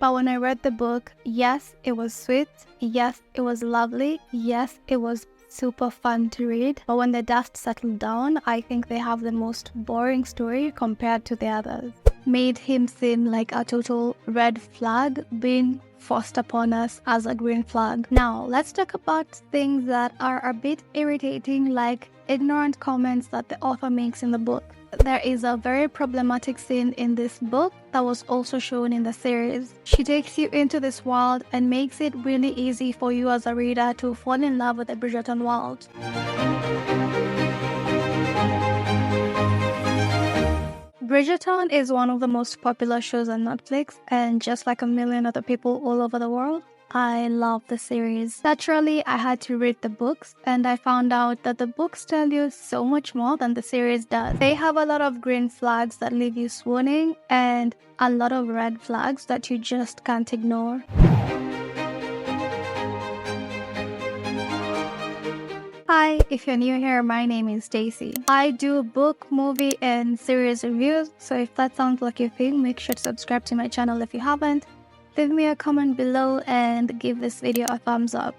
But when I read the book, yes, it was sweet. Yes, it was lovely. Yes, it was super fun to read. But when the dust settled down, I think they have the most boring story compared to the others. Made him seem like a total red flag being forced upon us as a green flag. Now, let's talk about things that are a bit irritating, like ignorant comments that the author makes in the book. There is a very problematic scene in this book that was also shown in the series. She takes you into this world and makes it really easy for you as a reader to fall in love with the Bridgerton world. Bridgerton is one of the most popular shows on Netflix, and just like a million other people all over the world, I love the series. Naturally, I had to read the books, and I found out that the books tell you so much more than the series does. They have a lot of green flags that leave you swooning, and a lot of red flags that you just can't ignore. Hi, if you're new here, my name is Stacy. I do book, movie, and series reviews, so if that sounds like your thing, make sure to subscribe to my channel if you haven't. Leave me a comment below and give this video a thumbs up.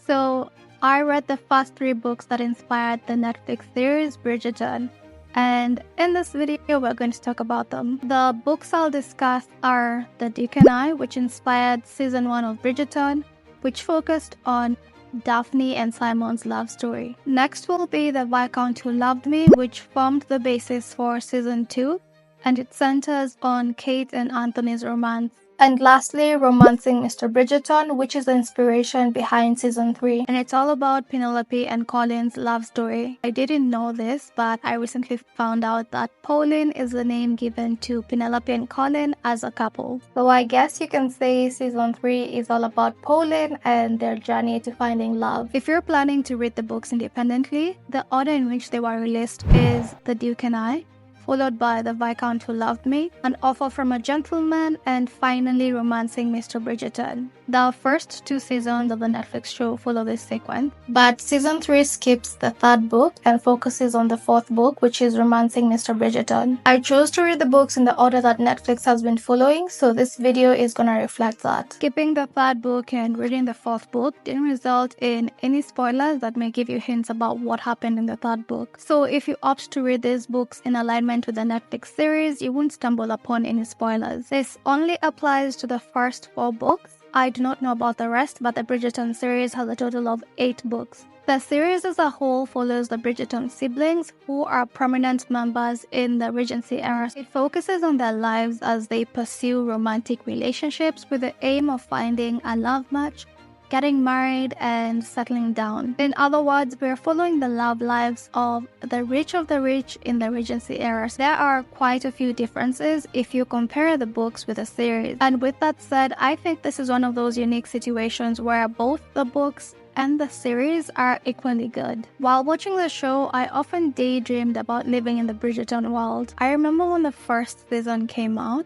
So, I read the first 3 books that inspired the Netflix series Bridgerton, and in this video we're going to talk about them. The books I'll discuss are The Duke and I, which inspired season 1 of Bridgerton, which focused on Daphne and Simon's love story. Next will be The Viscount Who Loved Me, which formed the basis for season 2, and it centers on Kate and Anthony's romance. And lastly, Romancing Mr Bridgerton, which is the inspiration behind season 3, and it's all about Penelope and Colin's love story. I didn't know this, but I recently found out that Pauline is the name given to Penelope and Colin as a couple. So I guess you can say season 3 is all about Pauline and their journey to finding love. If you're planning to read the books independently, the order in which they were released is The Duke and I, followed by The Viscount Who Loved Me, An Offer from a Gentleman, and finally Romancing Mr Bridgerton. The first 2 seasons of the Netflix show follow this sequence, but season 3 skips the 3rd book and focuses on the 4th book, which is Romancing Mr Bridgerton. I chose to read the books in the order that Netflix has been following, so this video is gonna reflect that. Skipping the 3rd book and reading the 4th book didn't result in any spoilers that may give you hints about what happened in the 3rd book. So if you opt to read these books in alignment with the Netflix series, you won't stumble upon any spoilers. This only applies to the first 4 books. I do not know about the rest, but the Bridgerton series has a total of 8 books. The series as a whole follows the Bridgerton siblings, who are prominent members in the Regency era. It focuses on their lives as they pursue romantic relationships with the aim of finding a love match, getting married, and settling down. In other words, we're following the love lives of the rich in the Regency era. There are quite a few differences if you compare the books with the series. And with that said, I think this is one of those unique situations where both the books and the series are equally good. While watching the show, I often daydreamed about living in the Bridgerton world. I remember when the first season came out,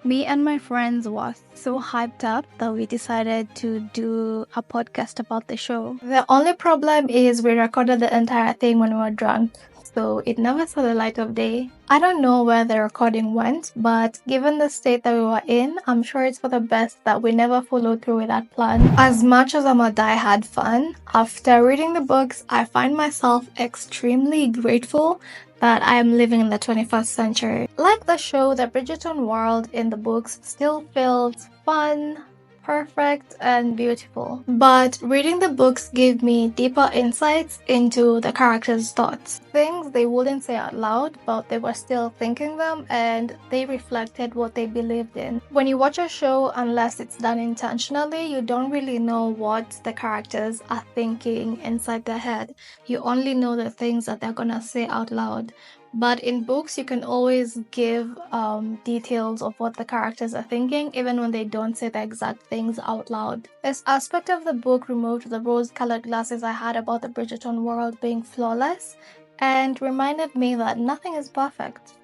me and my friends were so hyped up that we decided to do a podcast about the show. The only problem is we recorded the entire thing when we were drunk, so it never saw the light of day. I don't know where the recording went, but given the state that we were in, I'm sure it's for the best that we never followed through with that plan. As much as I'm a die-hard fan, after reading the books, I find myself extremely grateful that I am living in the 21st century. Like the show, the Bridgerton world in the books still feels fun, perfect, and beautiful. But reading the books gave me deeper insights into the characters' thoughts. Things they wouldn't say out loud, but they were still thinking them, and they reflected what they believed in. When you watch a show, unless it's done intentionally, you don't really know what the characters are thinking inside their head. You only know the things that they're gonna say out loud. But in books, you can always give details of what the characters are thinking, even when they don't say the exact things out loud. This aspect of the book removed the rose-colored glasses I had about the Bridgerton world being flawless, and reminded me that nothing is perfect.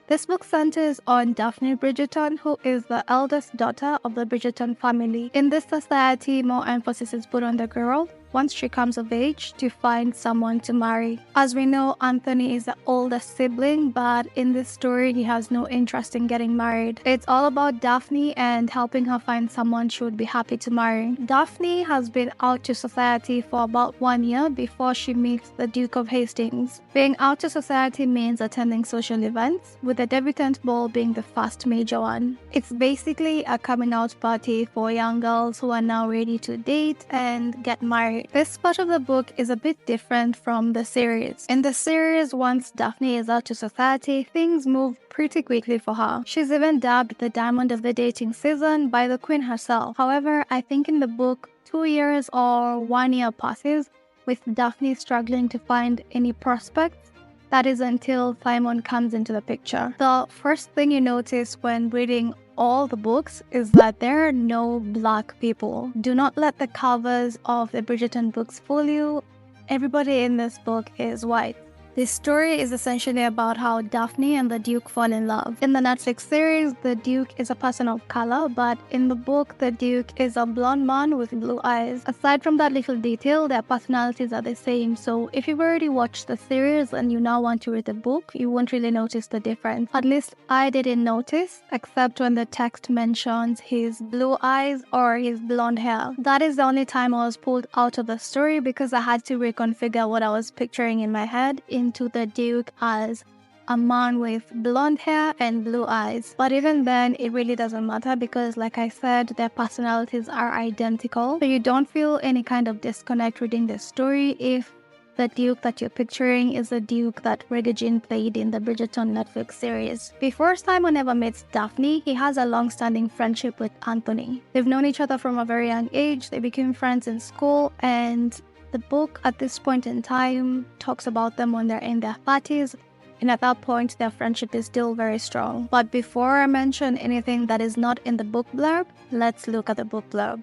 This book centers on Daphne Bridgerton, who is the eldest daughter of the Bridgerton family. In this society, more emphasis is put on the girl, once she comes of age to find someone to marry. As we know, Anthony is the oldest sibling, but in this story, he has no interest in getting married. It's all about Daphne and helping her find someone she would be happy to marry. Daphne has been out to society for about 1 year before she meets the Duke of Hastings. Being out to society means attending social events, with the debutante ball being the first major one. It's basically a coming out party for young girls who are now ready to date and get married. This part of the book is a bit different from the series. In the series, once Daphne is out to society, things move pretty quickly for her. She's even dubbed the diamond of the dating season by the Queen herself. However, I think in the book, 2 years or 1 year passes with Daphne struggling to find any prospects. That is until Simon comes into the picture. The first thing you notice when reading all the books is that there are no black people. Do not let the covers of the Bridgerton books fool you. Everybody in this book is white. This story is essentially about how Daphne and the Duke fall in love. In the Netflix series, the Duke is a person of color, but in the book, the Duke is a blonde man with blue eyes. Aside from that little detail, their personalities are the same, so if you've already watched the series and you now want to read the book, you won't really notice the difference. At least I didn't notice, except when the text mentions his blue eyes or his blonde hair. That is the only time I was pulled out of the story because I had to reconfigure what I was picturing in my head into the Duke as a man with blonde hair and blue eyes. But even then, it really doesn't matter because, like I said, their personalities are identical. So you don't feel any kind of disconnect reading this story if the Duke that you're picturing is the Duke that Regina played in the Bridgerton Netflix series. Before Simon ever meets Daphne, he has a long-standing friendship with Anthony. They've known each other from a very young age. They became friends in school, and the book at this point in time talks about them when they're in their 30s, and at that point their friendship is still very strong. But before I mention anything that is not in the book blurb, let's look at the book blurb.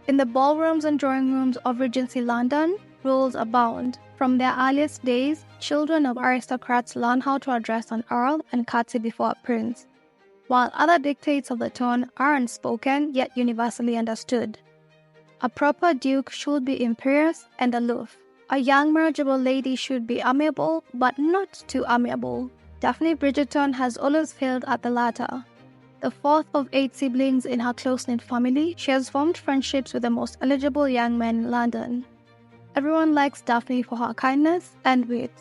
In the ballrooms and drawing rooms of Regency London, rules abound. From their earliest days, children of aristocrats learn how to address an earl and curtsy before a prince, while other dictates of the tone are unspoken yet universally understood. A proper duke should be imperious and aloof. A young marriageable lady should be amiable, but not too amiable. Daphne Bridgerton has always failed at the latter. The fourth of 8 siblings in her close-knit family, she has formed friendships with the most eligible young men in London. Everyone likes Daphne for her kindness and wit,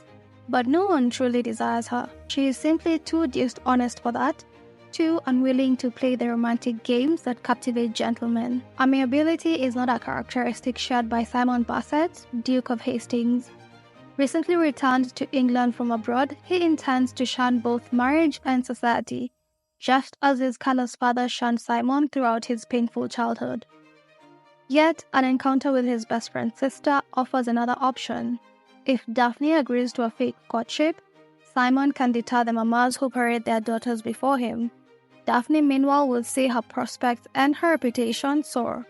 but no one truly desires her. She is simply too dishonest for that, too unwilling to play the romantic games that captivate gentlemen. Amiability is not a characteristic shared by Simon Basset, Duke of Hastings. Recently returned to England from abroad, he intends to shun both marriage and society, just as his callous father shunned Simon throughout his painful childhood. Yet, an encounter with his best friend's sister offers another option. If Daphne agrees to a fake courtship, Simon can deter the mamas who parade their daughters before him. Daphne, meanwhile, will see her prospects and her reputation soar.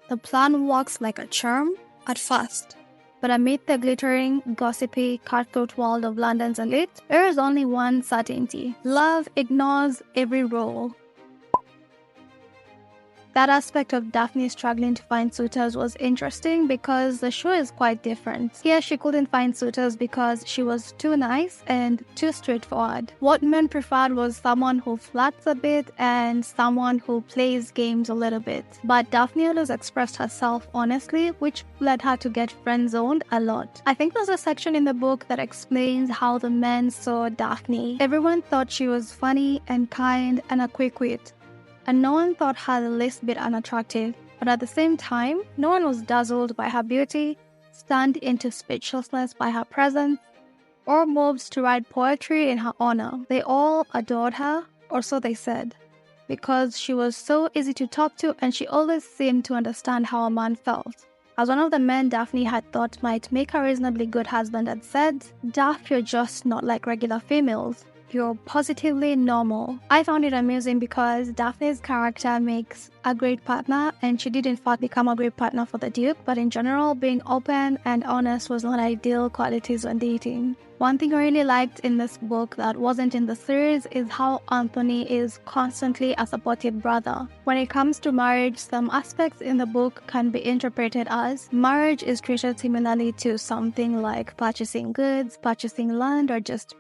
The plan works like a charm at first, but amid the glittering, gossipy, cutthroat world of London's elite, there is only one certainty: love ignores every rule. That aspect of Daphne struggling to find suitors was interesting because the show is quite different. Here she couldn't find suitors because she was too nice and too straightforward. What men preferred was someone who flirts a bit and someone who plays games a little bit. But Daphne always expressed herself honestly, which led her to get friend-zoned a lot. I think there's a section in the book that explains how the men saw Daphne. Everyone thought she was funny and kind and a quick wit, and no one thought her the least bit unattractive. But at the same time, no one was dazzled by her beauty, stunned into speechlessness by her presence, or moved to write poetry in her honor. They all adored her, or so they said, because she was so easy to talk to and she always seemed to understand how a man felt. As one of the men Daphne had thought might make a reasonably good husband had said, "Daph, you're just not like regular females. you're positively normal. I found it amusing because Daphne's character makes a great partner, and she did in fact become a great partner for the Duke, but in general, being open and honest was not ideal qualities when dating. One thing I really liked in this book that wasn't in the series is how Anthony is constantly a supportive brother. When it comes to marriage, some aspects in the book can be interpreted as marriage is treated similarly to something like purchasing goods, purchasing land, or just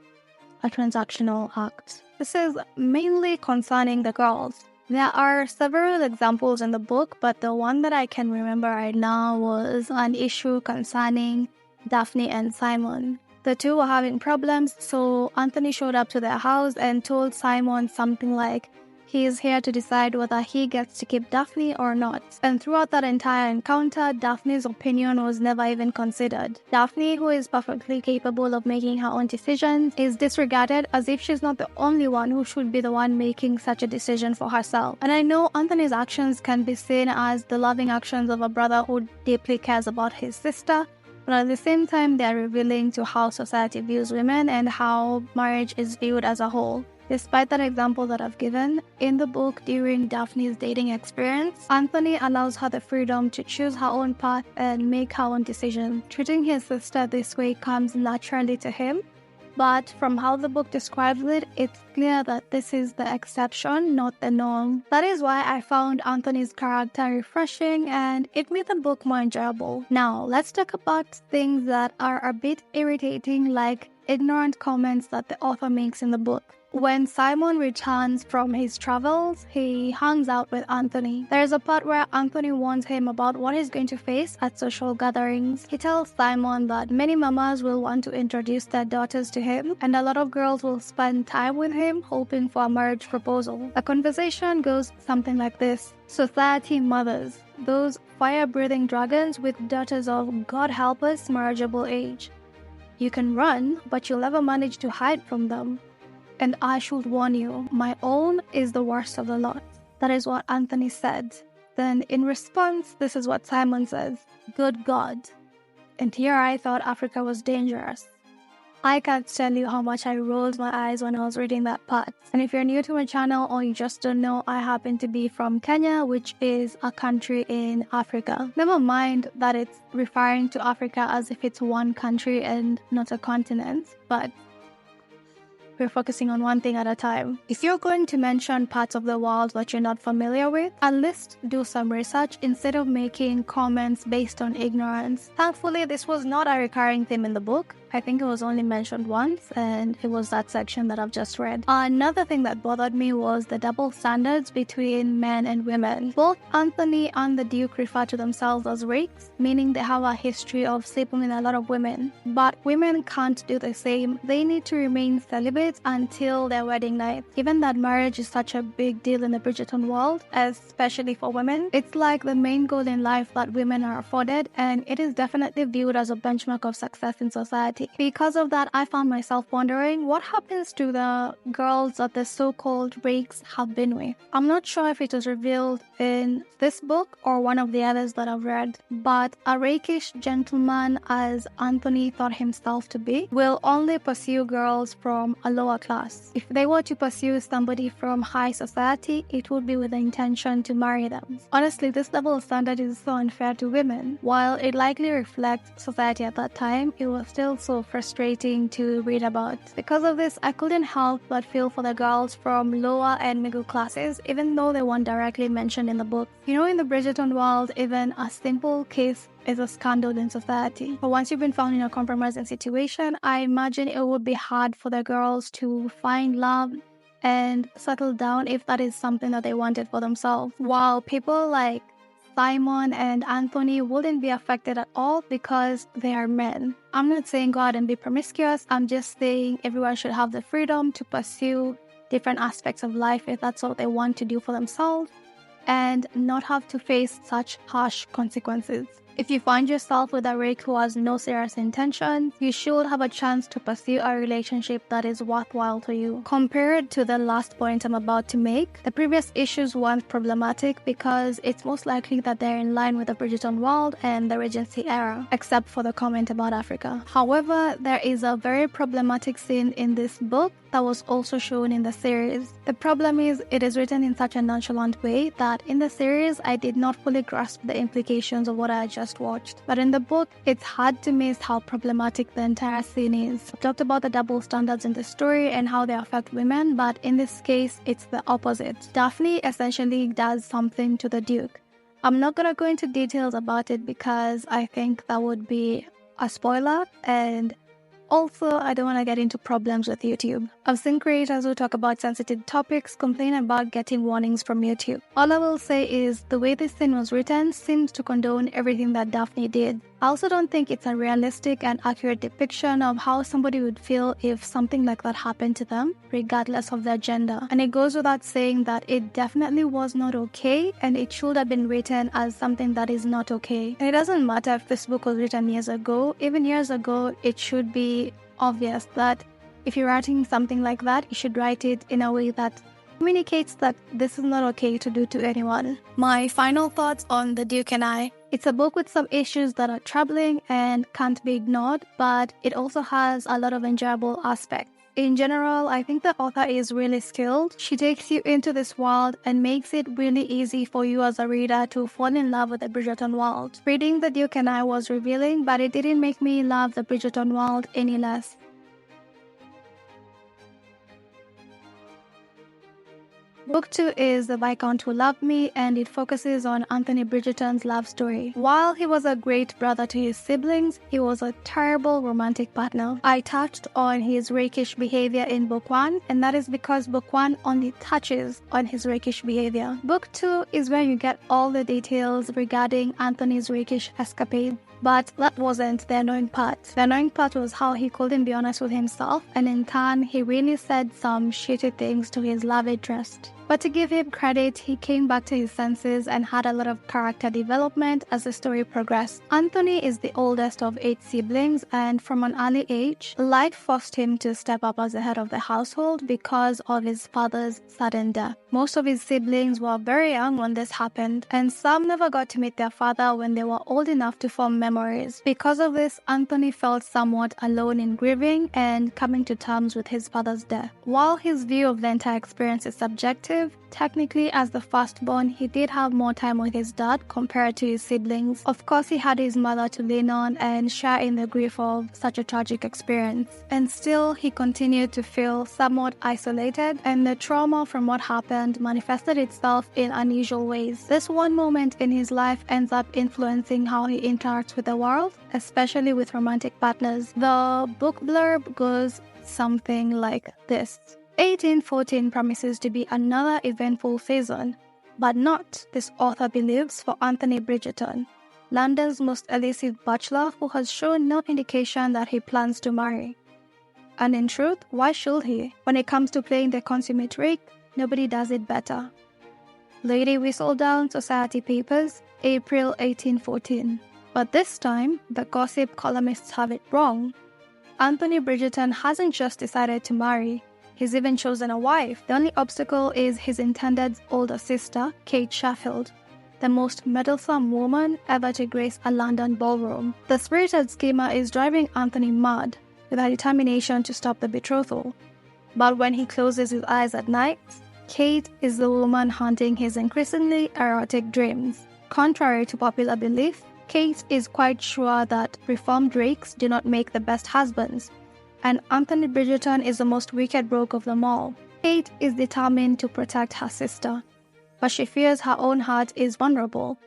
a transactional act. This is mainly concerning the girls. There are several examples in the book, but the one that I can remember right now was an issue concerning Daphne and Simon. The two were having problems, so Anthony showed up to their house and told Simon something like he is here to decide whether he gets to keep Daphne or not. And throughout that entire encounter, Daphne's opinion was never even considered. Daphne, who is perfectly capable of making her own decisions, is disregarded as if she's not the only one who should be the one making such a decision for herself. And I know Anthony's actions can be seen as the loving actions of a brother who deeply cares about his sister, but at the same time, they are revealing to how society views women and how marriage is viewed as a whole. Despite that example that I've given, in the book during Daphne's dating experience, Anthony allows her the freedom to choose her own path and make her own decisions. Treating his sister this way comes naturally to him, but from how the book describes it, it's clear that this is the exception, not the norm. That is why I found Anthony's character refreshing and it made the book more enjoyable. Now, let's talk about things that are a bit irritating, like ignorant comments that the author makes in the book. When Simon returns from his travels, he hangs out with Anthony. There's a part where Anthony warns him about what he's going to face at social gatherings. He tells Simon that many mamas will want to introduce their daughters to him, and a lot of girls will spend time with him hoping for a marriage proposal. The conversation goes something like this: society mothers, those fire-breathing dragons with daughters of, God help us, marriageable age. You can run, but you'll never manage to hide from them. And I should warn you, my own is the worst of the lot. That is what Anthony said. Then in response, this is what Simon says: good God. And here I thought Africa was dangerous. I can't tell you how much I rolled my eyes when I was reading that part. And if you're new to my channel or you just don't know, I happen to be from Kenya, which is a country in Africa. Never mind that it's referring to Africa as if it's one country and not a continent, but we're focusing on one thing at a time. If you're going to mention parts of the world that you're not familiar with, at least do some research instead of making comments based on ignorance. Thankfully, this was not a recurring theme in the book. I think it was only mentioned once, and it was that section that I've just read. Another thing that bothered me was the double standards between men and women. Both Anthony and the Duke refer to themselves as rakes, meaning they have a history of sleeping with a lot of women. But women can't do the same. They need to remain celibate until their wedding night. Given that marriage is such a big deal in the Bridgerton world, especially for women, it's like the main goal in life that women are afforded, and it is definitely viewed as a benchmark of success in society. Because of that, I found myself wondering what happens to the girls that the so-called rakes have been with. I'm not sure if it was revealed in this book or one of the others that I've read, but a rakish gentleman, as Anthony thought himself to be, will only pursue girls from a lower class. If they were to pursue somebody from high society, it would be with the intention to marry them. Honestly, this double standard is so unfair to women. While it likely reflects society at that time, it was still so frustrating to read about. Because of this, I couldn't help but feel for the girls from lower and middle classes, even though they weren't directly mentioned in the book. You know, in the Bridgerton world, even a simple kiss is a scandal in society. But once you've been found in a compromising situation, I imagine it would be hard for the girls to find love and settle down if that is something that they wanted for themselves. While people like Simon and Anthony wouldn't be affected at all because they are men. I'm not saying go out and be promiscuous. I'm just saying everyone should have the freedom to pursue different aspects of life if that's what they want to do for themselves, and not have to face such harsh consequences. If you find yourself with a rake who has no serious intentions, you should have a chance to pursue a relationship that is worthwhile to you. Compared to the last point I'm about to make, the previous issues weren't problematic because it's most likely that they're in line with the Bridgerton world and the Regency era, except for the comment about Africa. However, there is a very problematic scene in this book that was also shown in the series. The problem is it is written in such a nonchalant way that in the series I did not fully grasp the implications of what I had just watched. But in the book, it's hard to miss how problematic the entire scene is. I've talked about the double standards in the story and how they affect women, but in this case, it's the opposite. Daphne essentially does something to the Duke. I'm not gonna go into details about it because I think that would be a spoiler, and also, I don't want to get into problems with YouTube. I've seen creators who talk about sensitive topics complain about getting warnings from YouTube. All I will say is the way this scene was written seems to condone everything that Daphne did. I also don't think it's a realistic and accurate depiction of how somebody would feel if something like that happened to them, regardless of their gender. And it goes without saying that it definitely was not okay, and it should have been written as something that is not okay. And it doesn't matter if this book was written years ago. Even years ago, it should be obvious that if you're writing something like that, you should write it in a way that communicates that this is not okay to do to anyone. My final thoughts on The Duke and I. It's a book with some issues that are troubling and can't be ignored, but it also has a lot of enjoyable aspects. In general, I think the author is really skilled. She takes you into this world and makes it really easy for you as a reader to fall in love with the Bridgerton world. Reading The Duke and I was revealing, but it didn't make me love the Bridgerton world any less. Book 2 is The Viscount Who Loved Me, and it focuses on Anthony Bridgerton's love story. While he was a great brother to his siblings, he was a terrible romantic partner. I touched on his rakish behavior in Book 1, and that is because Book 1 only touches on his rakish behavior. Book 2 is where you get all the details regarding Anthony's rakish escapades. But that wasn't the annoying part. The annoying part was how he couldn't be honest with himself, and in turn, he really said some shitty things to his love interest. But to give him credit, he came back to his senses and had a lot of character development as the story progressed. Anthony is the oldest of 8 siblings, and from an early age, life forced him to step up as the head of the household because of his father's sudden death. Most of his siblings were very young when this happened, and some never got to meet their father when they were old enough to form memories. Because of this, Anthony felt somewhat alone in grieving and coming to terms with his father's death. While his view of the entire experience is subjective, technically, as the firstborn, he did have more time with his dad compared to his siblings. Of course, he had his mother to lean on and share in the grief of such a tragic experience. And still, he continued to feel somewhat isolated, and the trauma from what happened manifested itself in unusual ways. This one moment in his life ends up influencing how he interacts with the world, especially with romantic partners. The book blurb goes something like this. 1814 promises to be another eventful season, but not, this author believes, for Anthony Bridgerton, London's most elusive bachelor who has shown no indication that he plans to marry. And in truth, why should he? When it comes to playing the consummate rake, nobody does it better. Lady Whistledown Society Papers, April 1814. But this time, the gossip columnists have it wrong. Anthony Bridgerton hasn't just decided to marry. He's even chosen a wife. The only obstacle is his intended's older sister, Kate Sheffield, the most meddlesome woman ever to grace a London ballroom. The spirited schemer is driving Anthony mad with a determination to stop the betrothal. But when he closes his eyes at night, Kate is the woman haunting his increasingly erotic dreams. Contrary to popular belief, Kate is quite sure that reformed rakes do not make the best husbands, and Anthony Bridgerton is the most wicked rogue of them all. Kate is determined to protect her sister, but she fears her own heart is vulnerable,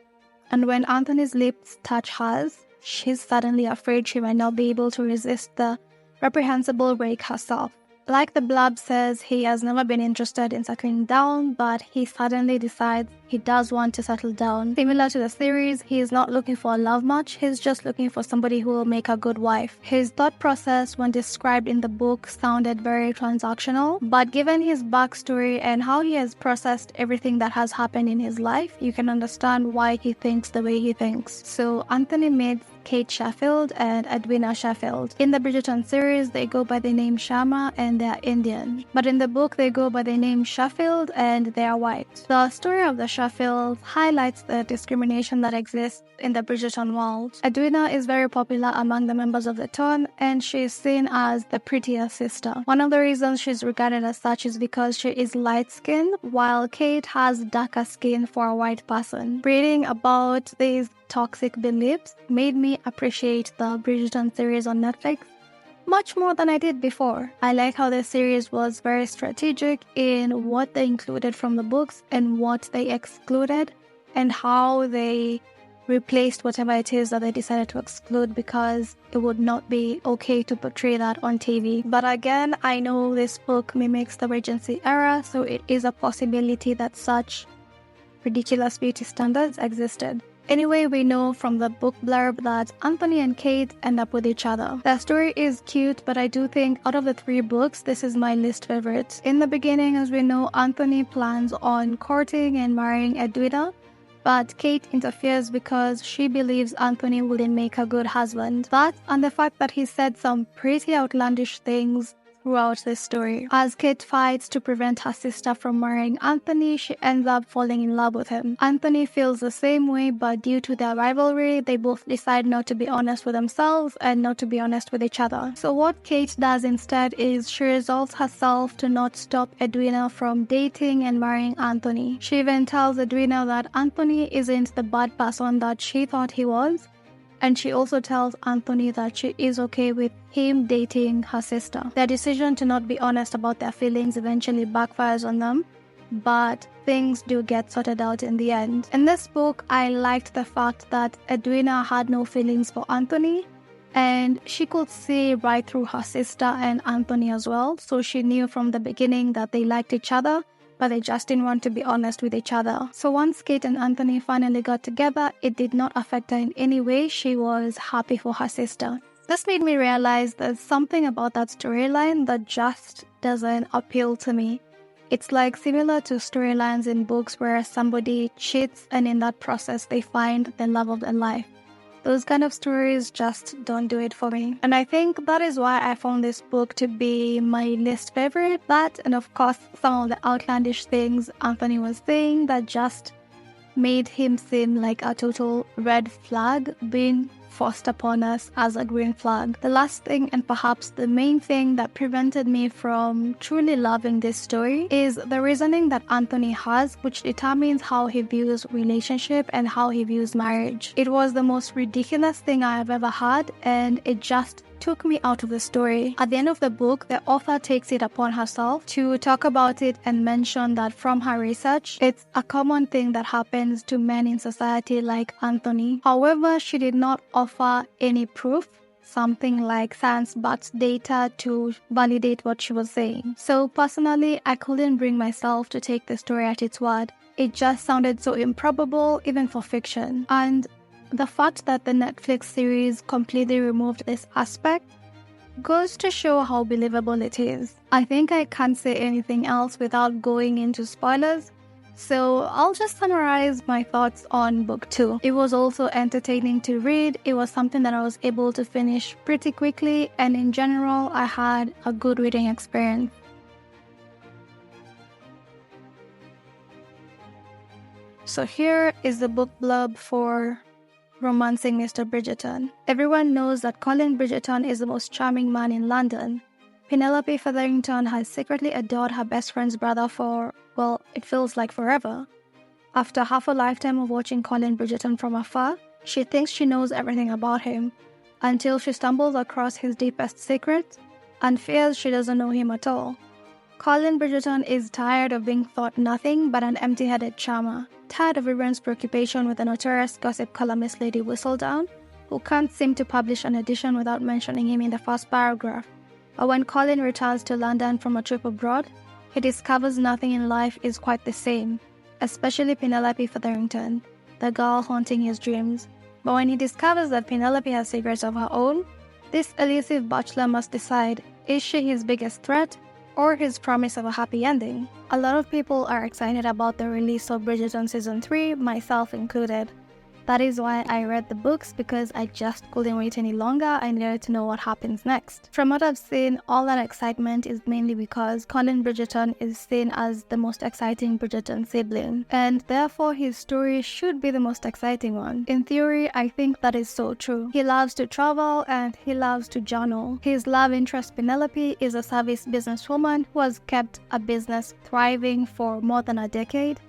and when Anthony's lips touch hers, she's suddenly afraid she might not be able to resist the reprehensible rake herself. Like the blurb says, he has never been interested in settling down, but he suddenly decides he does want to settle down. Similar to the series, he is not looking for a love match, he's just looking for somebody who will make a good wife. His thought process when described in the book sounded very transactional, but given his backstory and how he has processed everything that has happened in his life, you can understand why he thinks the way he thinks. So Anthony meets Kate Sheffield and Edwina Sheffield. In the Bridgerton series, they go by the name Sharma and they're Indian. But in the book, they go by the name Sheffield and they are white. The story of the Sheffields highlights the discrimination that exists in the Bridgerton world. Edwina is very popular among the members of the town and she is seen as the prettier sister. One of the reasons she's regarded as such is because she is light-skinned, while Kate has darker skin for a white person. Reading about these toxic beliefs made me appreciate the Bridgerton series on Netflix much more than I did before. I like how the series was very strategic in what they included from the books and what they excluded, and how they replaced whatever it is that they decided to exclude because it would not be okay to portray that on TV. But again, I know this book mimics the Regency era, so it is a possibility that such ridiculous beauty standards existed. Anyway, we know from the book blurb that Anthony and Kate end up with each other. The story is cute, but I do think out of the 3 books, this is my least favorite. In the beginning, as we know, Anthony plans on courting and marrying Edwina, but Kate interferes because she believes Anthony wouldn't make a good husband. That and the fact that he said some pretty outlandish things throughout this story. As Kate fights to prevent her sister from marrying Anthony, she ends up falling in love with him. Anthony feels the same way, but due to their rivalry, they both decide not to be honest with themselves and not to be honest with each other. So what Kate does instead is she resolves herself to not stop Edwina from dating and marrying Anthony. She even tells Edwina that Anthony isn't the bad person that she thought he was, and she also tells Anthony that she is okay with him dating her sister. Their decision to not be honest about their feelings eventually backfires on them, but things do get sorted out in the end. In this book, I liked the fact that Edwina had no feelings for Anthony, and she could see right through her sister and Anthony as well, so she knew from the beginning that they liked each other, but they just didn't want to be honest with each other. So once Kate and Anthony finally got together, it did not affect her in any way. She was happy for her sister. This made me realize there's something about that storyline that just doesn't appeal to me. It's like similar to storylines in books where somebody cheats and in that process they find the love of their life. Those kind of stories just don't do it for me. And I think that is why I found this book to be my least favorite. That, and of course, some of the outlandish things Anthony was saying that just made him seem like a total red flag being forced upon us as a green flag. The last thing, and perhaps the main thing that prevented me from truly loving this story, is the reasoning that Anthony has, which determines how he views relationship and how he views marriage. It was the most ridiculous thing I have ever had, and it just took me out of the story. At the end of the book, the author takes it upon herself to talk about it and mention that from her research, it's a common thing that happens to men in society like Anthony. However, she did not offer any proof, something like science-backed data to validate what she was saying. So personally, I couldn't bring myself to take the story at its word. It just sounded so improbable, even for fiction. And the fact that the Netflix series completely removed this aspect goes to show how believable it is. I think I can't say anything else without going into spoilers, so I'll just summarize my thoughts on book 2. It was also entertaining to read. It was something that I was able to finish pretty quickly, and in general, I had a good reading experience. So here is the book blurb for Romancing Mr Bridgerton. Everyone knows that Colin Bridgerton is the most charming man in London. Penelope Featherington has secretly adored her best friend's brother for, well, it feels like forever. After half a lifetime of watching Colin Bridgerton from afar, she thinks she knows everything about him, until she stumbles across his deepest secret and fears she doesn't know him at all. Colin Bridgerton is tired of being thought nothing but an empty-headed charmer, tired of everyone's preoccupation with the notorious gossip columnist Lady Whistledown, who can't seem to publish an edition without mentioning him in the first paragraph. But when Colin returns to London from a trip abroad, he discovers nothing in life is quite the same, especially Penelope Featherington, the girl haunting his dreams. But when he discovers that Penelope has secrets of her own, this elusive bachelor must decide, is she his biggest threat or his promise of a happy ending? A lot of people are excited about the release of Bridgerton Season 3, myself included. That is why I read the books, because I just couldn't wait any longer. I needed to know what happens next. From what I've seen, all that excitement is mainly because Colin Bridgerton is seen as the most exciting Bridgerton sibling, and therefore his story should be the most exciting one. In theory, I think that is so true. He loves to travel and he loves to journal. His love interest Penelope is a service businesswoman who has kept a business thriving for more than a decade,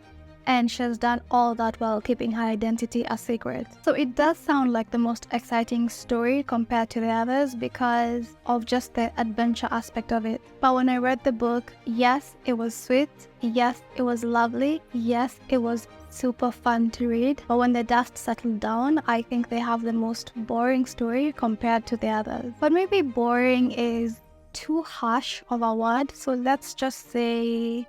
and she has done all that while keeping her identity a secret. So it does sound like the most exciting story compared to the others because of just the adventure aspect of it. But when I read the book, yes, it was sweet, yes, it was lovely, yes, it was super fun to read. But when the dust settled down, I think they have the most boring story compared to the others. But maybe boring is too harsh of a word, so let's just say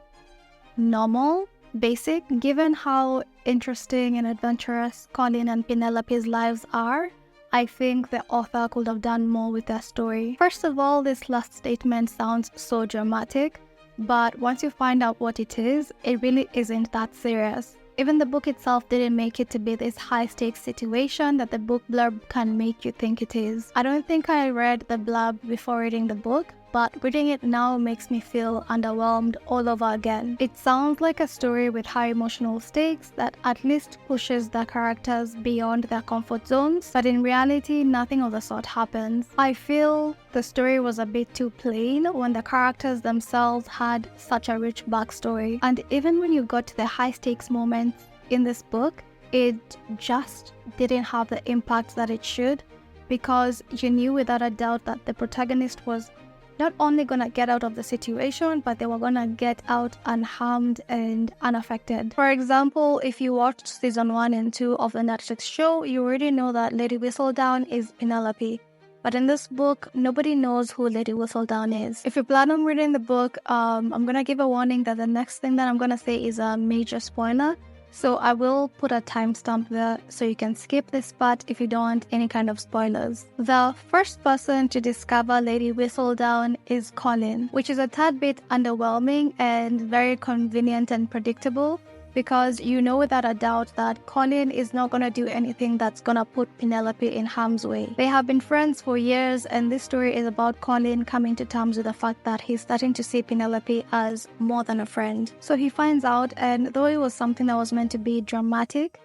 normal. Basic. Given how interesting and adventurous Colin and Penelope's lives are, I think the author could have done more with their story. First of all, this last statement sounds so dramatic, but once you find out what it is, it really isn't that serious. Even the book itself didn't make it to be this high-stakes situation that the book blurb can make you think it is. I don't think I read the blurb before reading the book, but reading it now makes me feel underwhelmed all over again. It sounds like a story with high emotional stakes that at least pushes the characters beyond their comfort zones, but in reality, nothing of the sort happens. I feel the story was a bit too plain when the characters themselves had such a rich backstory, and even when you got to the high-stakes moments in this book, it just didn't have the impact that it should, because you knew without a doubt that the protagonist was not only gonna get out of the situation, but they were gonna get out unharmed and unaffected. For example, if you watched season 1 and 2 of the Netflix show, you already know that Lady Whistledown is Penelope. But in this book, nobody knows who Lady Whistledown is. If you plan on reading the book, I'm gonna give a warning that the next thing that I'm gonna say is a major spoiler. So I will put a timestamp there so you can skip this part if you don't want any kind of spoilers. The first person to discover Lady Whistledown is Colin, which is a tad bit underwhelming and very convenient and predictable, because you know without a doubt that Colin is not going to do anything that's going to put Penelope in harm's way. They have been friends for years, and this story is about Colin coming to terms with the fact that he's starting to see Penelope as more than a friend. So he finds out, and though it was something that was meant to be dramatic,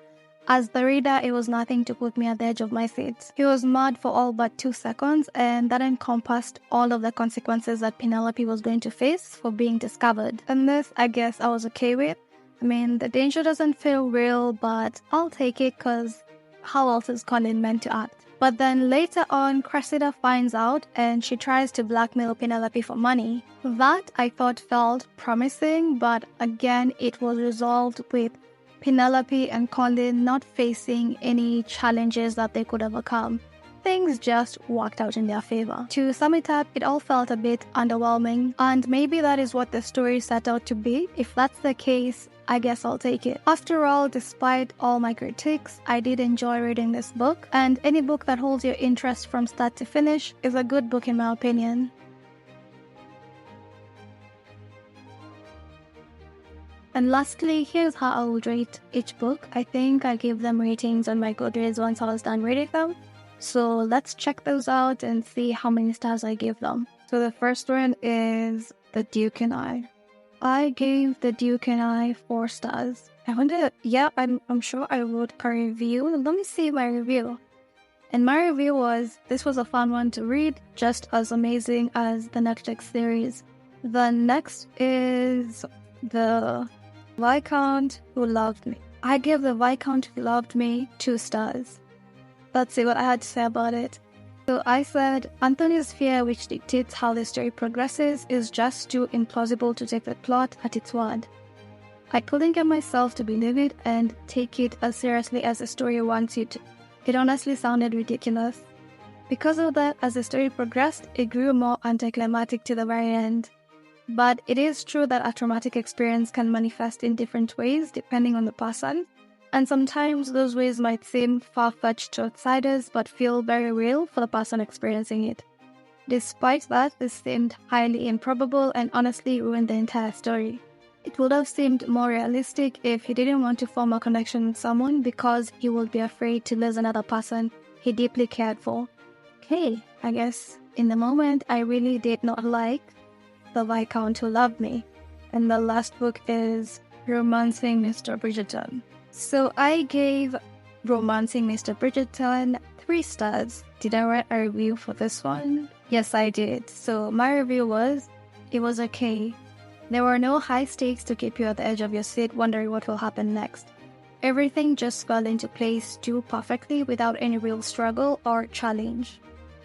as the reader, it was nothing to put me at the edge of my seat. He was mad for all but 2 seconds, and that encompassed all of the consequences that Penelope was going to face for being discovered. And this, I guess, I was okay with. I mean, the danger doesn't feel real, but I'll take it because how else is Colin meant to act? But then later on, Cressida finds out and she tries to blackmail Penelope for money. That I thought felt promising, but again, it was resolved with Penelope and Colin not facing any challenges that they could overcome. Things just worked out in their favor. To sum it up, it all felt a bit underwhelming, and maybe that is what the story set out to be. If that's the case, I guess I'll take it. After all, despite all my critiques, I did enjoy reading this book, and any book that holds your interest from start to finish is a good book in my opinion. And lastly, here's how I would rate each book. I think I gave them ratings on my Goodreads once I was done reading them. So let's check those out and see how many stars I give them. So the first one is The Duke and I. I gave The Duke and I 4 stars. I'm sure I wrote a review. Let me see my review. And my review was, this was a fun one to read, just as amazing as the Netflix series. The next is The Viscount Who Loved Me. I gave The Viscount Who Loved Me 2 stars. Let's see what I had to say about it. So I said, Anthony's fear, which dictates how the story progresses, is just too implausible to take the plot at its word. I couldn't get myself to believe it and take it as seriously as the story wants you to. It honestly sounded ridiculous. Because of that, as the story progressed, it grew more anticlimactic to the very end. But it is true that a traumatic experience can manifest in different ways depending on the person, and sometimes those ways might seem far-fetched to outsiders but feel very real for the person experiencing it. Despite that, this seemed highly improbable and honestly ruined the entire story. It would have seemed more realistic if he didn't want to form a connection with someone because he would be afraid to lose another person he deeply cared for. Okay, I guess in the moment I really did not like the Viscount Who Loved Me. And the last book is Romancing Mr Bridgerton. So I gave Romancing Mr Bridgerton 3 stars. Did I write a review for this one? Yes, I did. So my review was, it was okay. There were no high stakes to keep you at the edge of your seat wondering what will happen next. Everything just fell into place too perfectly without any real struggle or challenge.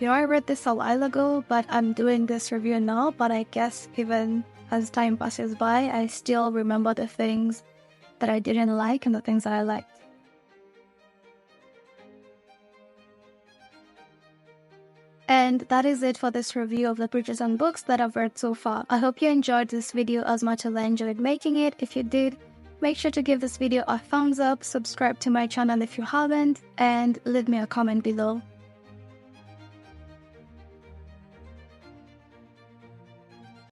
I read this a while ago, but I'm doing this review now, but I guess even as time passes by, I still remember the things that I didn't like and the things that I liked. And that is it for this review of the Bridgerton books that I've read so far. I hope you enjoyed this video as much as I enjoyed making it. If you did, make sure to give this video a thumbs up, subscribe to my channel if you haven't, and leave me a comment below.